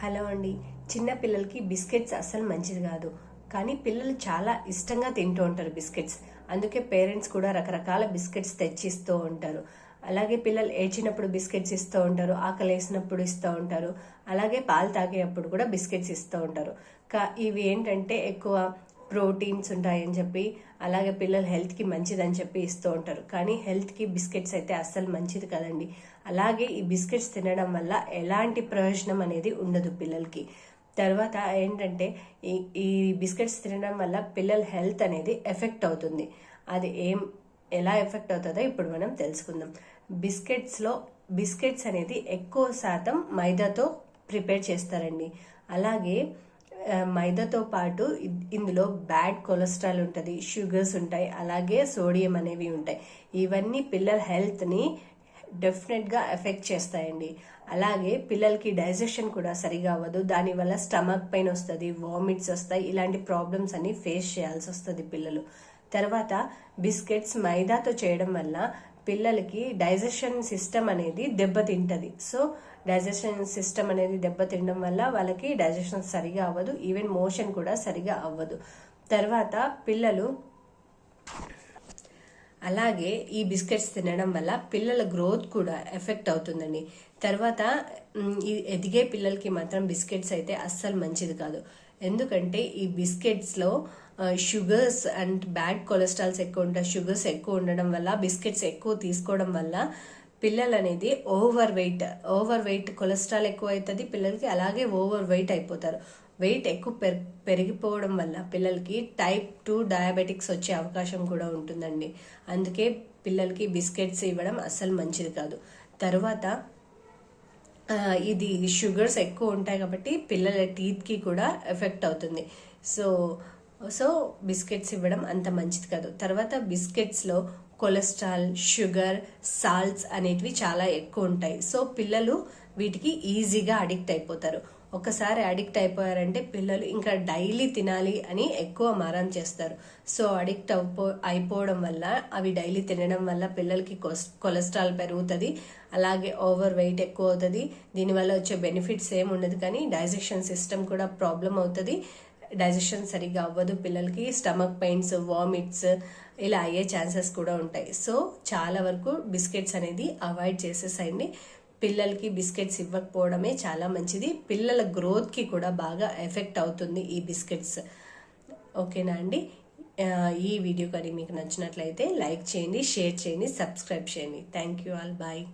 Hello అండి. చిన్న పిల్లలకి బిస్కెట్స్ అస్సలు మంచిది కాదు. కానీ పిల్లలు చాలా ఇష్టంగా తింటూ ఉంటారు బిస్కెట్స్. అందుకే పేరెంట్స్ కూడా రకరకాల బిస్కెట్స్ తెచ్చిస్తూ ఉంటారు. అలాగే పిల్లలు ఏడ్చినప్పుడు బిస్కెట్స్ ఇస్తూ ఉంటారు, ఆకలి వేసినప్పుడు ఇస్తూ ఉంటారు, అలాగే పాలు తాగేటప్పుడు కూడా బిస్కెట్స్ ఇస్తూ ఉంటారు. ఇవి ఏంటంటే ఎక్కువ ప్రోటీన్స్ ఉంటాయని చెప్పి, అలాగే పిల్లల హెల్త్కి మంచిదని చెప్పి ఇస్తూ ఉంటారు. కానీ హెల్త్కి బిస్కెట్స్ అయితే అస్సలు మంచిది కదండి. అలాగే ఈ బిస్కెట్స్ తినడం వల్ల ఎలాంటి ప్రయోజనం అనేది ఉండదు పిల్లలకి. తర్వాత ఏంటంటే ఈ బిస్కెట్స్ తినడం వల్ల పిల్లల హెల్త్ అనేది ఎఫెక్ట్ అవుతుంది. అది ఎలా ఎఫెక్ట్ అవుతుందో ఇప్పుడు మనం తెలుసుకుందాం. బిస్కెట్స్ అనేది ఎక్కువ శాతం మైదాతో ప్రిపేర్ చేస్తారండి. అలాగే మైదాతో పాటు ఇందులో బ్యాడ్ కొలెస్ట్రాల్ ఉంటుంది, షుగర్స్ ఉంటాయి, అలాగే సోడియం అనేవి ఉంటాయి. ఇవన్నీ పిల్లల హెల్త్ని డెఫినెట్గా ఎఫెక్ట్ చేస్తాయండి. అలాగే పిల్లలకి డైజెషన్ కూడా సరిగా అవ్వదు. దానివల్ల స్టమక్ పెయిన్ వస్తుంది, వామిట్స్ వస్తాయి. ఇలాంటి ప్రాబ్లమ్స్ అన్ని ఫేస్ చేయాల్సి వస్తుంది పిల్లలు. తర్వాత బిస్కెట్స్ మైదాతో చేయడం వల్ల పిల్లలకి డైజెషన్ సిస్టమ్ అనేది దెబ్బతింటది. సో డైజెషన్ సిస్టమ్ అనేది దెబ్బతినడం వల్ల వాళ్ళకి డైజెషన్ సరిగా అవ్వదు, ఈవెన్ మోషన్ కూడా సరిగా అవ్వదు. తర్వాత పిల్లలు అలాగే ఈ బిస్కెట్స్ తినడం వల్ల పిల్లల గ్రోత్ కూడా ఎఫెక్ట్ అవుతుందండి. తర్వాత ఎదిగే పిల్లలకి మాత్రం బిస్కెట్స్ అయితే అస్సలు మంచిది కాదు. ఎందుకంటే ఈ బిస్కెట్స్లో షుగర్స్ అండ్ బ్యాడ్ కొలెస్ట్రాల్స్ ఎక్కువ ఉంటాయి. షుగర్స్ ఎక్కువ ఉండడం వల్ల, బిస్కెట్స్ ఎక్కువ తీసుకోవడం వల్ల పిల్లలు అనేది ఓవర్ వెయిట్ కొలెస్ట్రాల్ ఎక్కువ అవుతుంది పిల్లలకి. అలాగే ఓవర్ వెయిట్ అయిపోతారు. వెయిట్ ఎక్కువ పెరిగిపోవడం వల్ల పిల్లలకి టైప్ 2 డయాబెటిక్స్ వచ్చే అవకాశం కూడా ఉంటుందండి. అందుకే పిల్లలకి బిస్కెట్స్ ఇవ్వడం అస్సలు మంచిది కాదు. తర్వాత ఇది షుగర్స్ ఎక్కువ ఉంటాయి కాబట్టి పిల్లల టీత్కి కూడా ఎఫెక్ట్ అవుతుంది. సో బిస్కెట్స్ ఇవ్వడం అంత మంచిది కాదు. తర్వాత బిస్కెట్స్లో కొలెస్ట్రాల్, షుగర్, సాల్ట్స్ అనేటివి చాలా ఎక్కువ ఉంటాయి. సో పిల్లలు వీటికి ఈజీగా అడిక్ట్ అయిపోతారు. ఒకసారి అడిక్ట్ అయిపోయారంటే పిల్లలు ఇంకా డైలీ తినాలి అని ఎక్కువ మారం చేస్తారు. సో అడిక్ట్ అయిపోవడం వల్ల, అవి డైలీ తినడం వల్ల పిల్లలకి కొలెస్ట్రాల్ పెరుగుతుంది, అలాగే ఓవర్ వెయిట్ ఎక్కువ అవుతుంది. దీనివల్ల వచ్చే బెనిఫిట్స్ ఏమి ఉండదు, కానీ డైజెషన్ సిస్టమ్ కూడా ప్రాబ్లం అవుతుంది. డైజెషన్ సరిగా అవ్వదు పిల్లలకి. స్టమక్ పెయిన్స్, వామిట్స్ ఇలా అయ్యే ఛాన్సెస్ కూడా ఉంటాయి. సో చాలా వరకు బిస్కెట్స్ అనేది అవాయిడ్ చేసేసండి. పిల్లలకి బిస్కెట్స్ ఇవ్వకపోవడమే చాలా మంచిది. పిల్లల గ్రోత్కి కూడా బాగా ఎఫెక్ట్ అవుతుంది ఈ బిస్కెట్స్. ఓకేనా అండి? ఈ వీడియో కానీ మీకు నచ్చినట్లయితే లైక్ చేయండి, షేర్ చేయండి, సబ్స్క్రైబ్ చేయండి. Thank you all. బాయ్.